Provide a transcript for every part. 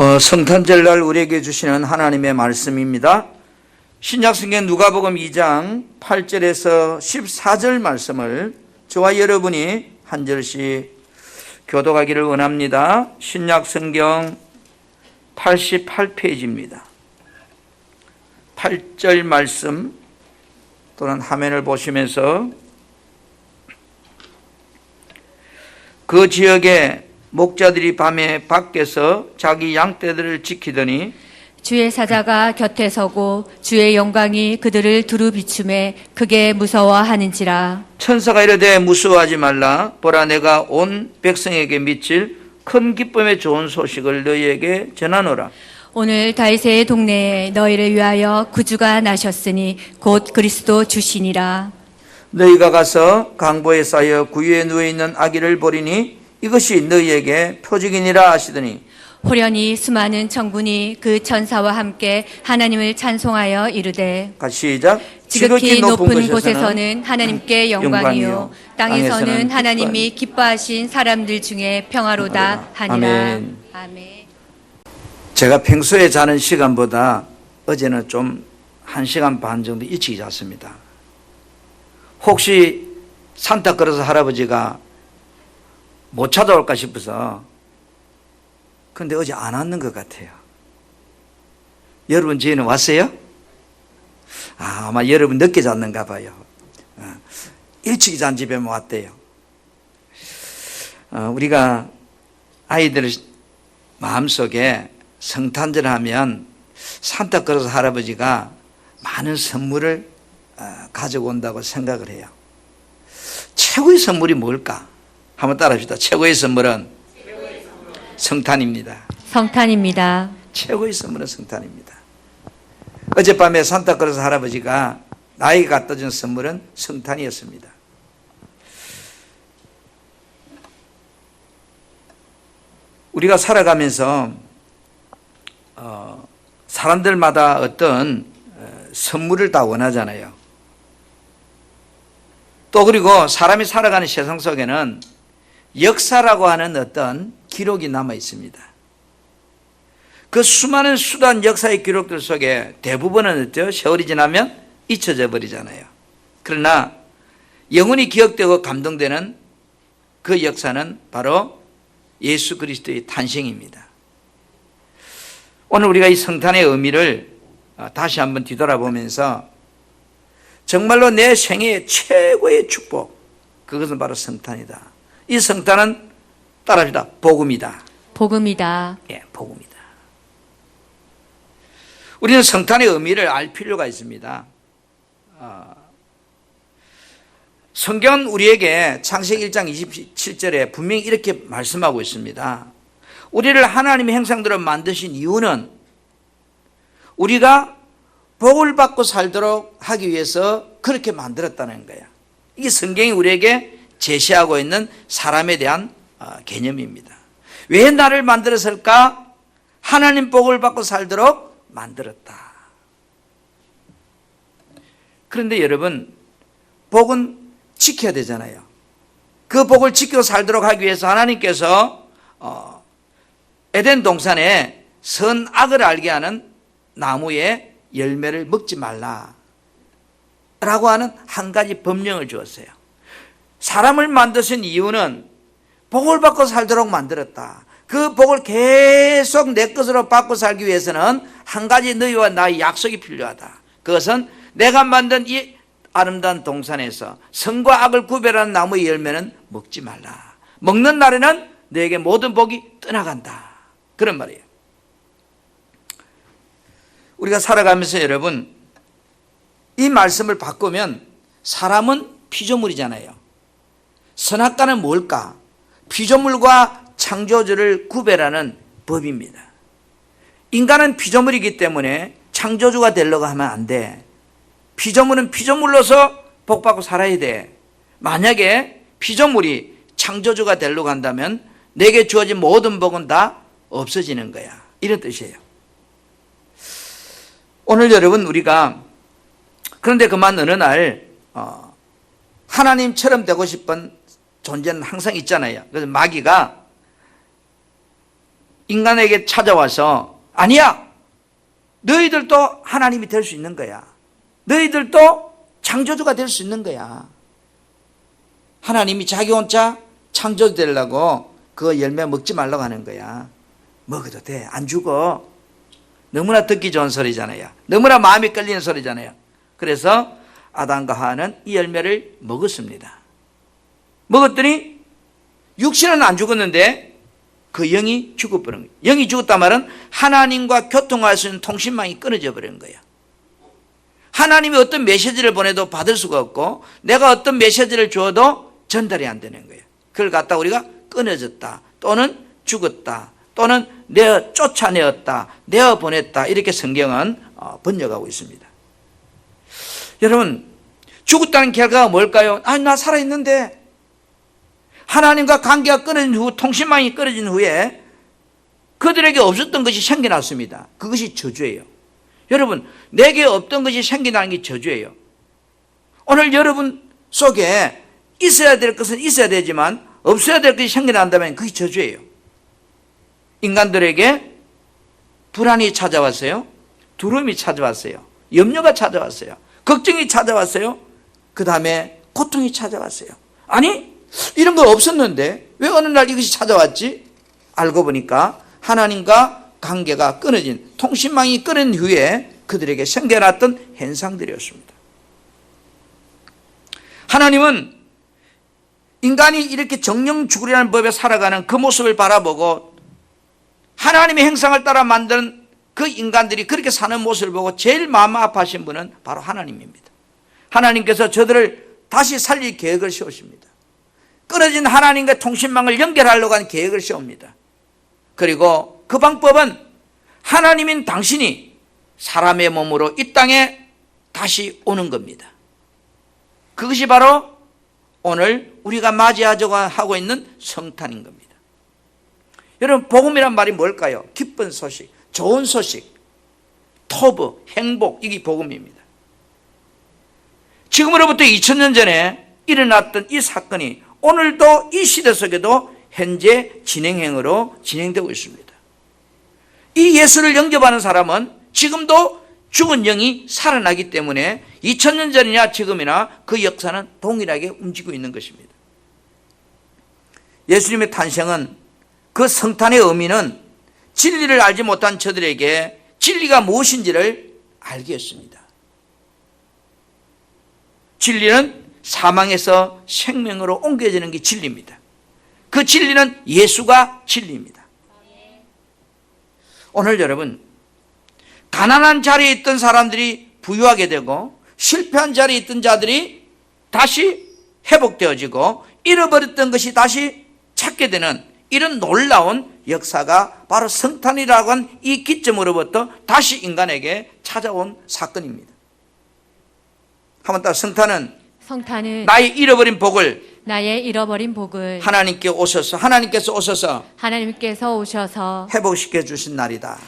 성탄절날 우리에게 주시는 하나님의 말씀입니다. 신약성경 누가복음 2장 8절에서 14절 말씀을 저와 여러분이 한 절씩 교독하기를 원합니다. 신약성경 88페이지입니다. 8절 말씀 또는 화면을 보시면서 그 지역에 목자들이 밤에 밖에서 자기 양떼들을 지키더니 주의 사자가 곁에 서고 주의 영광이 그들을 두루 비추매 크게 무서워하는지라. 천사가 이르되 무서워하지 말라. 보라, 내가 온 백성에게 미칠 큰 기쁨의 좋은 소식을 너희에게 전하노라. 오늘 다윗의 동네에 너희를 위하여 구주가 나셨으니 곧 그리스도 주시니라. 너희가 가서 강보에 쌓여 구유에 누워있는 아기를 보리니 이것이 너희에게 표적이니라 하시더니 호련히 수많은 천군이 그 천사와 함께 하나님을 찬송하여 이르되 같이 시작. 지극히 높은 곳에서는 하나님께 영광이요 땅에서는 하나님이 기뻐하신 사람들 중에 평화로다 하니라. 아멘. 아멘. 제가 평소에 자는 시간보다 어제는 좀 1시간 반 정도 일찍 잤습니다. 혹시 산타크로스 할아버지가 못 찾아올까 싶어서. 그런데 어제 안 왔는 것 같아요. 여러분 저희는 왔어요? 아마 여러분 늦게 잤는가 봐요. 일찍 잔 집에만 왔대요. 우리가 아이들 마음속에 성탄절 하면 산타크로스 할아버지가 많은 선물을 가지고 온다고 생각을 해요. 최고의 선물이 뭘까? 한번 따라합시다. 최고의 선물은 성탄입니다. 성탄입니다. 최고의 선물은 성탄입니다. 어젯밤에 산타크로스 할아버지가 나에게 갖다 준 선물은 성탄이었습니다. 우리가 살아가면서 사람들마다 어떤 선물을 다 원하잖아요. 또 그리고 사람이 살아가는 세상 속에는 역사라고 하는 어떤 기록이 남아 있습니다. 그 수많은 수단 역사의 기록들 속에 대부분은 세월이 지나면 잊혀져 버리잖아요. 그러나 영원히 기억되고 감동되는 그 역사는 바로 예수 그리스도의 탄생입니다. 오늘 우리가 이 성탄의 의미를 다시 한번 뒤돌아보면서 정말로 내 생애의 최고의 축복, 그것은 바로 성탄이다. 이 성탄은 따라합시다. 복음이다. 복음이다. 예, 복음이다. 우리는 성탄의 의미를 알 필요가 있습니다. 성경은 우리에게 창세기 1장 27절에 분명히 이렇게 말씀하고 있습니다. 우리를 하나님의 형상대로 만드신 이유는 우리가 복을 받고 살도록 하기 위해서 그렇게 만들었다는 거야. 이게 성경이 우리에게 제시하고 있는 사람에 대한 개념입니다. 왜 나를 만들었을까? 하나님 복을 받고 살도록 만들었다. 그런데 여러분, 복은 지켜야 되잖아요. 그 복을 지키고 살도록 하기 위해서 하나님께서 에덴 동산에 선악을 알게 하는 나무의 열매를 먹지 말라 라고 하는 한 가지 법령을 주었어요. 사람을 만드신 이유는 복을 받고 살도록 만들었다. 그 복을 계속 내 것으로 받고 살기 위해서는 한 가지 너희와 나의 약속이 필요하다. 그것은 내가 만든 이 아름다운 동산에서 선과 악을 구별하는 나무의 열매는 먹지 말라. 먹는 날에는 너에게 모든 복이 떠나간다. 그런 말이에요. 우리가 살아가면서 여러분, 이 말씀을 바꾸면 사람은 피조물이잖아요. 선악과는 뭘까? 피조물과 창조주를 구별하는 법입니다. 인간은 피조물이기 때문에 창조주가 되려고 하면 안 돼. 피조물은 피조물로서 복받고 살아야 돼. 만약에 피조물이 창조주가 되려고 한다면 내게 주어진 모든 복은 다 없어지는 거야. 이런 뜻이에요. 오늘 여러분, 우리가 그런데 그만 어느 날 하나님처럼 되고 싶은 존재는 항상 있잖아요. 그래서 마귀가 인간에게 찾아와서 아니야, 너희들도 하나님이 될 수 있는 거야. 너희들도 창조주가 될 수 있는 거야. 하나님이 자기 혼자 창조주 되려고 그 열매 먹지 말라고 하는 거야. 먹어도 돼. 안 죽어. 너무나 듣기 좋은 소리잖아요. 너무나 마음이 끌리는 소리잖아요. 그래서 아담과 하와는 이 열매를 먹었습니다. 먹었더니 육신은 안 죽었는데 그 영이 죽어버린 거예요. 영이 죽었단 말은 하나님과 교통할 수 있는 통신망이 끊어져 버린 거예요. 하나님이 어떤 메시지를 보내도 받을 수가 없고 내가 어떤 메시지를 주어도 전달이 안 되는 거예요. 그걸 갖다 우리가 끊어졌다, 또는 죽었다, 또는 내어 쫓아내었다, 내어 보냈다, 이렇게 성경은 번역하고 있습니다. 여러분, 죽었다는 결과가 뭘까요? 아니, 나 살아있는데. 하나님과 관계가 끊어진 후, 통신망이 끊어진 후에 그들에게 없었던 것이 생겨났습니다. 그것이 저주예요. 여러분, 내게 없던 것이 생겨나는 게 저주예요. 오늘 여러분 속에 있어야 될 것은 있어야 되지만 없어야 될 것이 생겨난다면 그게 저주예요. 인간들에게 불안이 찾아왔어요. 두려움이 찾아왔어요. 염려가 찾아왔어요. 걱정이 찾아왔어요. 그 다음에 고통이 찾아왔어요. 아니, 이런 거 없었는데 왜 어느 날 이것이 찾아왔지? 알고 보니까 하나님과 관계가 끊어진, 통신망이 끊어진 후에 그들에게 생겨났던 현상들이었습니다. 하나님은 인간이 이렇게 정령 죽으리라는 법에 살아가는 그 모습을 바라보고 하나님의 형상을 따라 만든 그 인간들이 그렇게 사는 모습을 보고 제일 마음 아파하신 분은 바로 하나님입니다. 하나님께서 저들을 다시 살릴 계획을 세우십니다. 끊어진 하나님과 통신망을 연결하려고 하는 계획을 세웁니다. 그리고 그 방법은 하나님인 당신이 사람의 몸으로 이 땅에 다시 오는 겁니다. 그것이 바로 오늘 우리가 맞이하자고 하고 있는 성탄인 겁니다. 여러분, 복음이란 말이 뭘까요? 기쁜 소식, 좋은 소식, 토브, 행복, 이게 복음입니다. 지금으로부터 2000년 전에 일어났던 이 사건이 오늘도 이 시대 속에도 현재 진행형으로 진행되고 있습니다. 이 예수를 영접하는 사람은 지금도 죽은 영이 살아나기 때문에 2000년 전이나 지금이나 그 역사는 동일하게 움직이고 있는 것입니다. 예수님의 탄생은, 그 성탄의 의미는 진리를 알지 못한 저들에게 진리가 무엇인지를 알게 했습니다. 진리는 사망에서 생명으로 옮겨지는 게 진리입니다. 그 진리는 예수가 진리입니다. 오늘 여러분, 가난한 자리에 있던 사람들이 부유하게 되고 실패한 자리에 있던 자들이 다시 회복되어지고 잃어버렸던 것이 다시 찾게 되는 이런 놀라운 역사가 바로 성탄이라고 한 이 기점으로부터 다시 인간에게 찾아온 사건입니다. 한번 따라, 성탄은 나의 잃어버린 복을 하나님께서 오셔서 회복시켜 주신 날이다.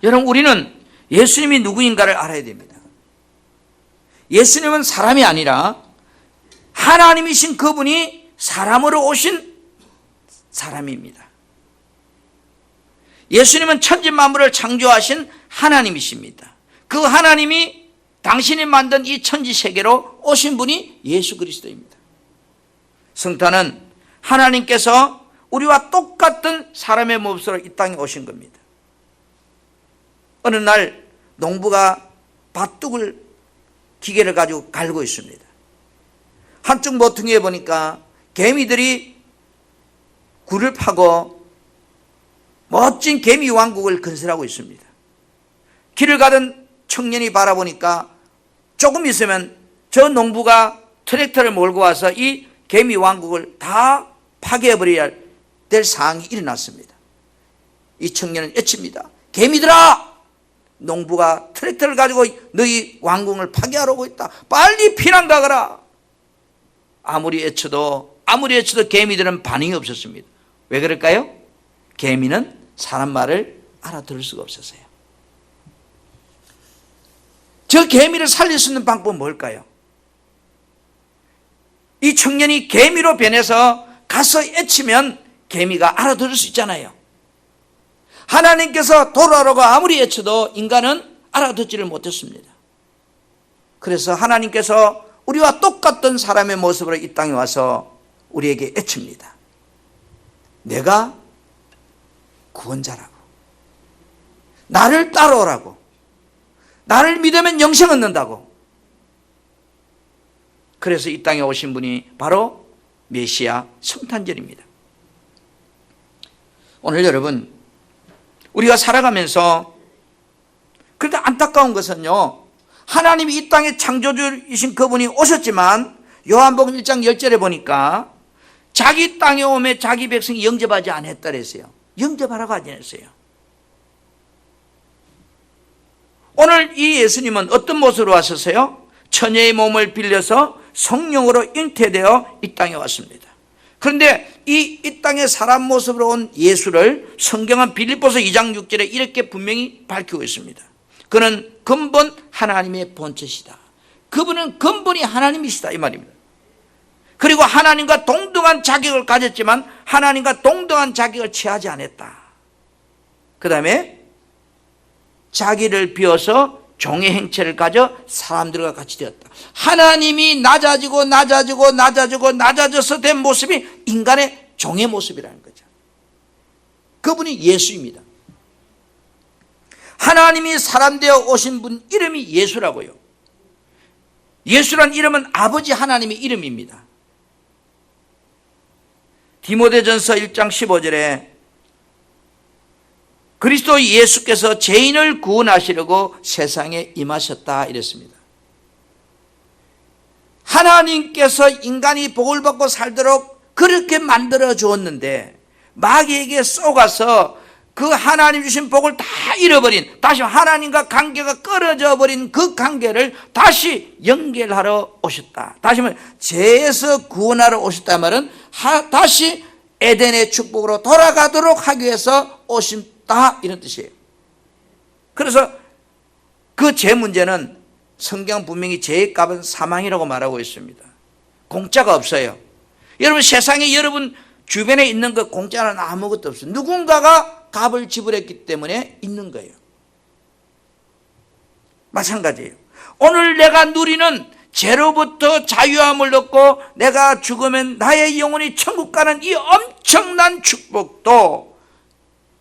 여러분, 우리는 예수님이 누구인가를 알아야 됩니다. 예수님은 사람이 아니라 하나님이신 그분이 사람으로 오신 사람입니다. 예수님은 천지 만물을 창조하신 하나님이십니다. 그 하나님이 당신이 만든 이 천지 세계로 오신 분이 예수 그리스도입니다. 성탄은 하나님께서 우리와 똑같은 사람의 모습으로 이 땅에 오신 겁니다. 어느 날 농부가 밭둑을 기계를 가지고 갈고 있습니다. 한쪽 모퉁이에 보니까 개미들이 굴을 파고 멋진 개미 왕국을 건설하고 있습니다. 길을 가던 청년이 바라보니까 조금 있으면 저 농부가 트랙터를 몰고 와서 이 개미 왕국을 다 파괴해버려야 될 상황이 일어났습니다. 이 청년은 외칩니다. 개미들아! 농부가 트랙터를 가지고 너희 왕궁을 파괴하려고 있다. 빨리 피난 가거라. 아무리 외쳐도 개미들은 반응이 없었습니다. 왜 그럴까요? 개미는 사람 말을 알아들을 수가 없었어요. 저 개미를 살릴 수 있는 방법은 뭘까요? 이 청년이 개미로 변해서 가서 외치면 개미가 알아들을 수 있잖아요. 하나님께서 돌아오라고 아무리 외쳐도 인간은 알아듣지를 못했습니다. 그래서 하나님께서 우리와 똑같은 사람의 모습으로 이 땅에 와서 우리에게 외칩니다. 내가 구원자라고, 나를 따라오라고, 나를 믿으면 영생 얻는다고. 그래서 이 땅에 오신 분이 바로 메시아 성탄절입니다. 오늘 여러분, 우리가 살아가면서 그런데 안타까운 것은요, 하나님이 이 땅의 창조주이신 그분이 오셨지만 요한복음 1장 10절에 보니까 자기 땅에 오매 자기 백성이 영접하지 않았다 그랬어요. 영접하라고 하지 않았어요. 오늘 이 예수님은 어떤 모습으로 왔었어요? 처녀의 몸을 빌려서 성령으로 잉태되어 이 땅에 왔습니다. 그런데 이 땅에 사람 모습으로 온 예수를 성경은 빌립보서 2장 6절에 이렇게 분명히 밝히고 있습니다. 그는 근본 하나님의 본체시다. 그분은 근본이 하나님이시다 이 말입니다. 그리고 하나님과 동등한 자격을 가졌지만 하나님과 동등한 자격을 취하지 않았다. 그 다음에 자기를 비워서 종의 행체를 가져 사람들과 같이 되었다. 하나님이 낮아져서 된 모습이 인간의 종의 모습이라는 거죠. 그분이 예수입니다. 하나님이 사람 되어 오신 분 이름이 예수라고요. 예수란 이름은 아버지 하나님의 이름입니다. 디모데전서 1장 15절에 그리스도 예수께서 죄인을 구원하시려고 세상에 임하셨다 이랬습니다. 하나님께서 인간이 복을 받고 살도록 그렇게 만들어 주었는데 마귀에게 쏘가서 그 하나님 주신 복을 다 잃어버린, 다시 하나님과 관계가 끊어져 버린 그 관계를 다시 연결하러 오셨다. 다시 말해 죄에서 구원하러 오셨다 말은 다시 에덴의 축복으로 돌아가도록 하기 위해서 오신다 이런 뜻이에요. 그래서 그 죄 문제는 성경 분명히 죄의 값은 사망이라고 말하고 있습니다. 공짜가 없어요. 여러분 세상에 여러분 주변에 있는 것 공짜는 아무것도 없어요. 누군가가 값을 지불했기 때문에 있는 거예요. 마찬가지예요. 오늘 내가 누리는 죄로부터 자유함을 얻고 내가 죽으면 나의 영혼이 천국 가는 이 엄청난 축복도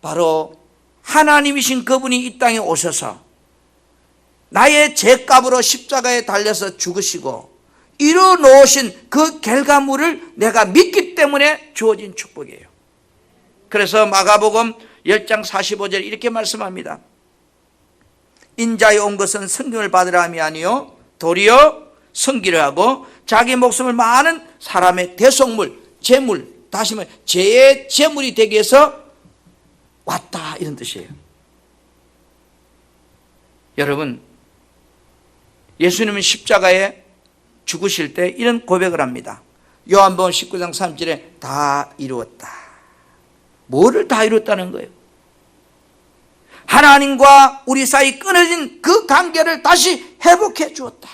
바로 하나님이신 그분이 이 땅에 오셔서 나의 죄값으로 십자가에 달려서 죽으시고 이루 놓으신 그 결과물을 내가 믿기 때문에 주어진 축복이에요. 그래서 마가복음 10장 45절 이렇게 말씀합니다. 인자에 온 것은 성경을 받으라 함이 아니요 도리어 섬기려 하고 자기 목숨을 많은 사람의 대속물, 재물, 다시 말해 죄의 재물이 되기 위해서 왔다 이런 뜻이에요. 여러분 예수님은 십자가에 죽으실 때 이런 고백을 합니다. 요한복음 19장 3절에 다 이루었다. 뭐를 다 이뤘다는 거예요? 하나님과 우리 사이 끊어진 그 관계를 다시 회복해 주었다.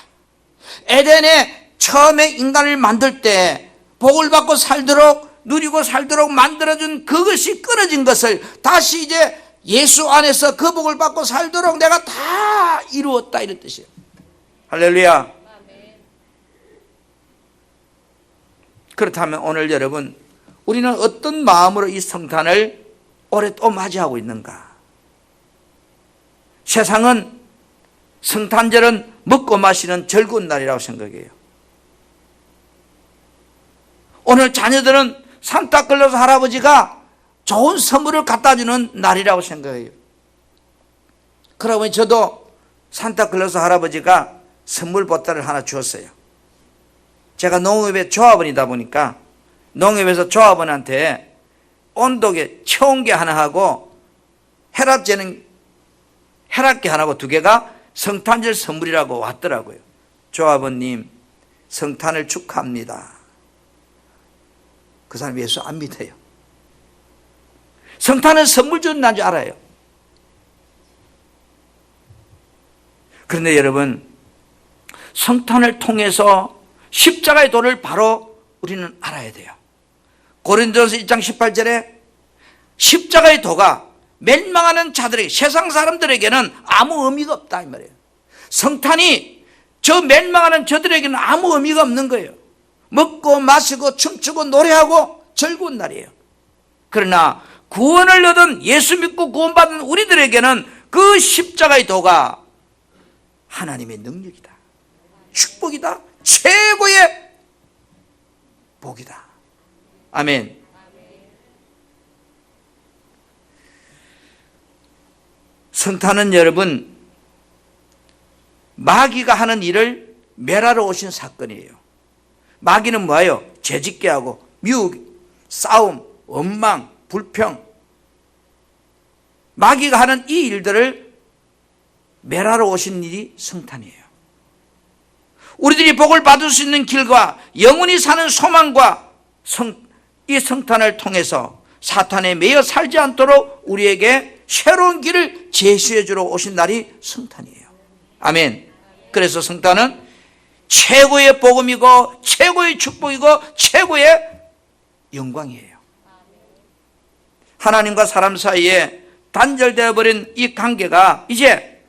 에덴에 처음에 인간을 만들 때 복을 받고 살도록 누리고 살도록 만들어준 그것이 끊어진 것을 다시 이제 예수 안에서 그 복을 받고 살도록 내가 다 이루었다 이런 뜻이에요. 할렐루야. 그렇다면 오늘 여러분 우리는 어떤 마음으로 이 성탄을 올해 또 맞이하고 있는가? 세상은 성탄절은 먹고 마시는 즐거운 날이라고 생각해요. 오늘 자녀들은 산타클로스 할아버지가 좋은 선물을 갖다 주는 날이라고 생각해요. 그러고 보니 저도 산타클로스 할아버지가 선물 보따리를 하나 주었어요. 제가 농업의 조합원이다 보니까 농협에서 조합원한테 온도계 체온계 하나 하고 혈압계는 혈압계 하나고 두 개가 성탄절 선물이라고 왔더라고요. 조합원님 성탄을 축하합니다. 그 사람 예수 안 믿어요. 성탄은 선물 주는 날인 줄 알아요. 그런데 여러분 성탄을 통해서 십자가의 도를 바로 우리는 알아야 돼요. 고린도전서 1장 18절에 십자가의 도가 멸망하는 자들에게, 세상 사람들에게는 아무 의미가 없다 이 말이에요. 성탄이 저 멸망하는 저들에게는 아무 의미가 없는 거예요. 먹고 마시고 춤추고 노래하고 즐거운 날이에요. 그러나 구원을 얻은, 예수 믿고 구원받은 우리들에게는 그 십자가의 도가 하나님의 능력이다, 축복이다, 최고의 복이다. 아멘. 성탄은 여러분, 마귀가 하는 일을 멸하러 오신 사건이에요. 마귀는 뭐예요? 죄짓게 하고 미혹, 싸움, 원망, 불평, 마귀가 하는 이 일들을 멸하러 오신 일이 성탄이에요. 우리들이 복을 받을 수 있는 길과 영원히 사는 소망과 이 성탄을 통해서 사탄에 매여 살지 않도록 우리에게 새로운 길을 제시해 주러 오신 날이 성탄이에요. 아멘. 그래서 성탄은 최고의 복음이고 최고의 축복이고 최고의 영광이에요. 하나님과 사람 사이에 단절되어 버린 이 관계가 이제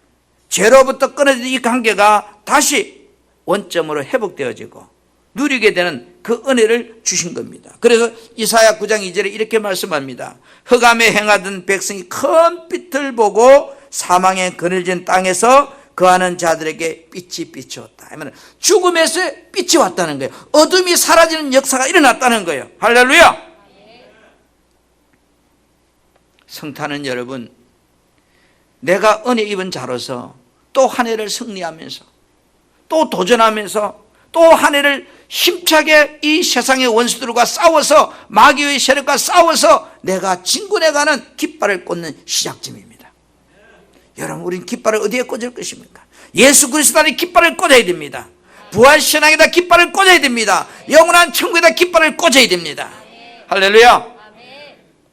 죄로부터 끊어진 이 관계가 다시 원점으로 회복되어지고 누리게 되는 그 은혜를 주신 겁니다. 그래서 이사야 9장 2절에 이렇게 말씀합니다. 흑암에 행하던 백성이 큰 빛을 보고 사망에 그늘진 땅에서 거하는 자들에게 빛이 비추었다. 죽음에서 빛이 왔다는 거예요. 어둠이 사라지는 역사가 일어났다는 거예요. 할렐루야. 성탄은 여러분, 내가 은혜 입은 자로서 또 한 해를 승리하면서 또 도전하면서 또 한 해를 힘차게 이 세상의 원수들과 싸워서, 마귀의 세력과 싸워서 내가 진군해가는 깃발을 꽂는 시작점입니다. 여러분, 우린 깃발을 어디에 꽂을 것입니까? 예수 그리스도 안에 깃발을 꽂아야 됩니다. 부활신앙에다 깃발을 꽂아야 됩니다. 영원한 천국에다 깃발을 꽂아야 됩니다. 할렐루야.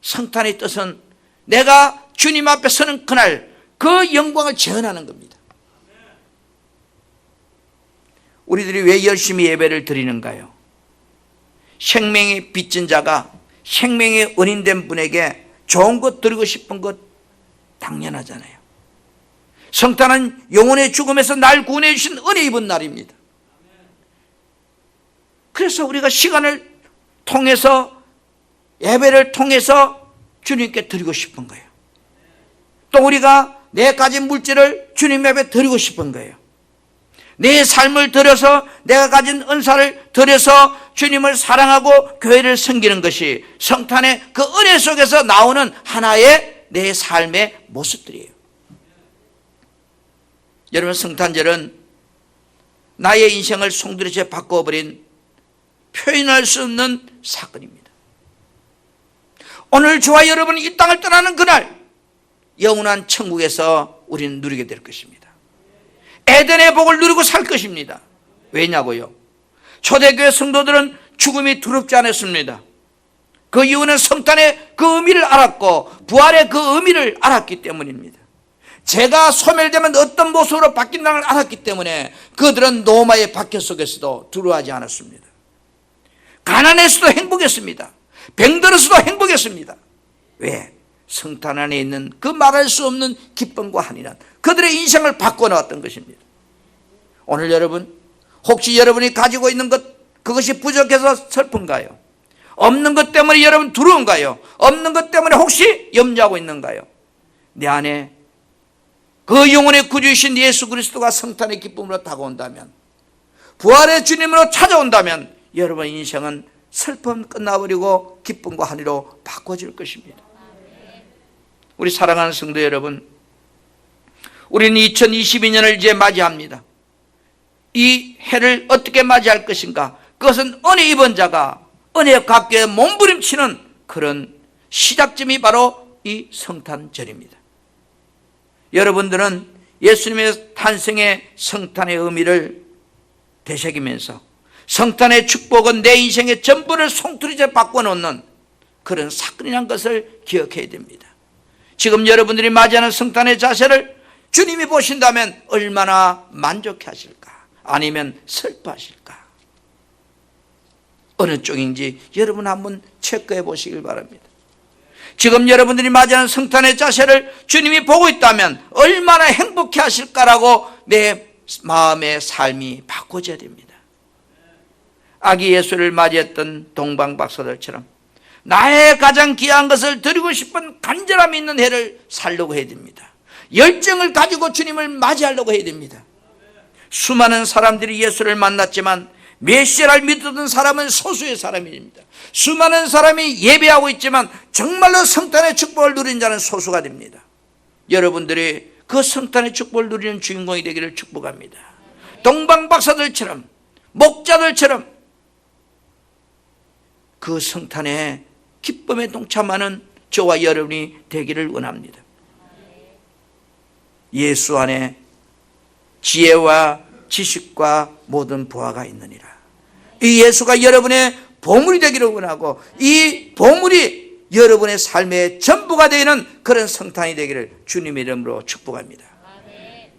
성탄의 뜻은 내가 주님 앞에 서는 그날 그 영광을 재현하는 겁니다. 우리들이 왜 열심히 예배를 드리는가요? 생명의 빚진 자가 생명의 은인된 분에게 좋은 것 드리고 싶은 것 당연하잖아요. 성탄은 영혼의 죽음에서 날 구원해 주신 은혜 입은 날입니다. 그래서 우리가 시간을 통해서, 예배를 통해서 주님께 드리고 싶은 거예요. 또 우리가 내 가진 물질을 주님 앞에 드리고 싶은 거예요. 내 삶을 들여서, 내가 가진 은사를 들여서 주님을 사랑하고 교회를 섬기는 것이 성탄의 그 은혜 속에서 나오는 하나의 내 삶의 모습들이에요. 여러분, 성탄절은 나의 인생을 송두리째 바꿔버린, 표현할 수 없는 사건입니다. 오늘 저와 여러분이 이 땅을 떠나는 그날 영원한 천국에서 우리는 누리게 될 것입니다. 에덴의 복을 누리고 살 것입니다. 왜냐고요? 초대교회 성도들은 죽음이 두렵지 않았습니다. 그 이유는 성탄의 그 의미를 알았고 부활의 그 의미를 알았기 때문입니다. 제가 소멸되면 어떤 모습으로 바뀐다는 걸 알았기 때문에 그들은 노마의 박해 속에서도 두려워하지 않았습니다. 가난해서도 행복했습니다. 병들어서도 행복했습니다. 왜? 성탄 안에 있는 그 말할 수 없는 기쁨과 한이란 그들의 인생을 바꿔놓았던 것입니다. 오늘 여러분, 혹시 여러분이 가지고 있는 것, 그것이 부족해서 슬픈가요? 없는 것 때문에 여러분 두려운가요? 없는 것 때문에 혹시 염려하고 있는가요? 내 안에 그 영혼의 구주이신 예수 그리스도가 성탄의 기쁨으로 다가온다면, 부활의 주님으로 찾아온다면 여러분 인생은 슬픔 끝나버리고 기쁨과 한이로 바꿔질 것입니다. 우리 사랑하는 성도 여러분, 우리는 2022년을 이제 맞이합니다. 이 해를 어떻게 맞이할 것인가? 그것은 은혜 입은 자가 은혜 갚기에 몸부림치는 그런 시작점이 바로 이 성탄절입니다. 여러분들은 예수님의 탄생의 성탄의 의미를 되새기면서 성탄의 축복은 내 인생의 전부를 송두리째 바꿔놓는 그런 사건이라는 것을 기억해야 됩니다. 지금 여러분들이 맞이하는 성탄의 자세를 주님이 보신다면 얼마나 만족해 하실까? 아니면 슬퍼하실까? 어느 쪽인지 여러분 한번 체크해 보시길 바랍니다. 지금 여러분들이 맞이하는 성탄의 자세를 주님이 보고 있다면 얼마나 행복해 하실까라고 내 마음의 삶이 바꿔져야 됩니다. 아기 예수를 맞이했던 동방 박사들처럼 나의 가장 귀한 것을 드리고 싶은 간절함이 있는 해를 살려고 해야 됩니다. 열정을 가지고 주님을 맞이하려고 해야 됩니다. 수많은 사람들이 예수를 만났지만 메시아를 믿었던 사람은 소수의 사람입니다. 수많은 사람이 예배하고 있지만 정말로 성탄의 축복을 누린 자는 소수가 됩니다. 여러분들이 그 성탄의 축복을 누리는 주인공이 되기를 축복합니다. 동방 박사들처럼, 목자들처럼 그 성탄의 기쁨에 동참하는 저와 여러분이 되기를 원합니다. 예수 안에 지혜와 지식과 모든 보화가 있느니라. 이 예수가 여러분의 보물이 되기를 원하고 이 보물이 여러분의 삶의 전부가 되는 그런 성탄이 되기를 주님의 이름으로 축복합니다.